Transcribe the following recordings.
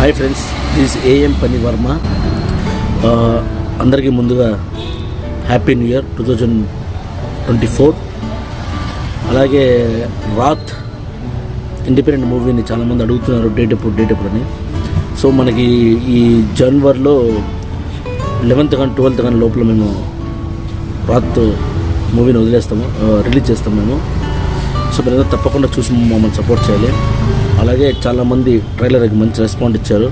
Hi friends, this AM పని వర్మ. అందరికీ ముందుగా హ్యాపీ న్యూ ఇయర్ 2024. అలాగే రాత్ ఇండిపెండెంట్ మూవీని చాలామంది అడుగుతున్నారు డేట్ ఎప్పుడు అని. సో మనకి ఈ జనవరిలో 11th కానీ 12th కానీ లోపల మేము రాత్ మూవీని రిలీజ్ చేస్తాము మేము. సో మీరు తప్పకుండా చూసి మమ్మల్ని సపోర్ట్ చేయాలి. అలాగే చాలామంది ట్రైలర్కి మంచి రెస్పాండ్ ఇచ్చారు.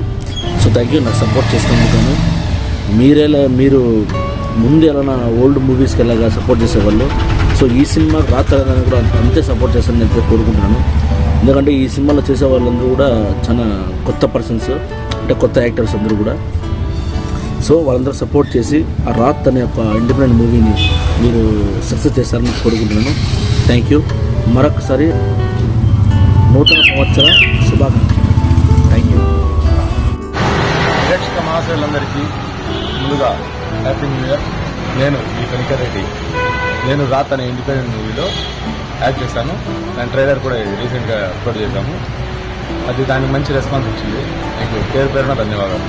So thank you. నాకు సపోర్ట్ చేస్తున్నందుకు. మీరు ముందు ఎలా ఓల్డ్ మూవీస్కి ఎలాగా సపోర్ట్ చేసేవాళ్ళు, సో ఈ సినిమాకి రాత్రి కూడా అంతే సపోర్ట్ చేస్తారని నేను కోరుకుంటున్నాను. ఎందుకంటే ఈ సినిమాలో చేసే వాళ్ళందరూ కూడా చాలా కొత్త పర్సన్స్, అంటే కొత్త యాక్టర్స్ అందరూ కూడా. సో వాళ్ళందరూ సపోర్ట్ చేసి ఆ రాత్ అనే ఒక ఇండిపెండెంట్ మూవీని మీరు సక్సెస్ చేస్తారని కోరుకుంటున్నాను. Thank you. మరొకసారి నూతన సంవత్సర శుభాకాంక్షలు. Thank you. ప్రేక్షక మహాశయులందరికీ ముందుగా హ్యాపీ న్యూ ఇయర్. నేను ఈ కనికర్ రెడ్డి. నేను రాత్ అనే ఇండిపెండెంట్ మూవీలో యాక్ట్ చేశాను. దాని ట్రైలర్ కూడా రీసెంట్గా అప్లోడ్ చేశాము. అది దానికి మంచి రెస్పాన్స్ వచ్చింది. మీకు పేరున ధన్యవాదాలు.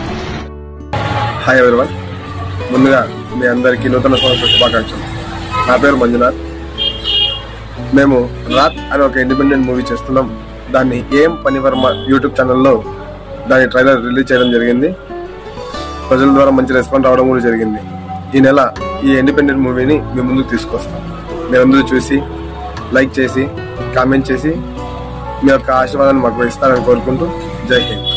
హాయ్ ఎవరివన్, ముందుగా మీ అందరికీ నూతన సంవత్సర శుభాకాంక్షలు. నా పేరు మంజునాథ్. మేము రాత్ అనే ఒక ఇండిపెండెంట్ మూవీ చేస్తున్నాం. దాన్ని ఏం పనివర్మ యూట్యూబ్ ఛానల్లో దాని ట్రైలర్ రిలీజ్ చేయడం జరిగింది. ప్రజల ద్వారా మంచి రెస్పాన్స్ రావడం కూడా జరిగింది. ఈ నెల ఈ ఇండిపెండెంట్ మూవీని మీ ముందుకు తీసుకొస్తాం. మీరందరూ చూసి లైక్ చేసి కామెంట్ చేసి మీ యొక్క ఆశీర్వాదాన్ని మాకు ఇస్తారని కోరుకుంటూ జై హింద్.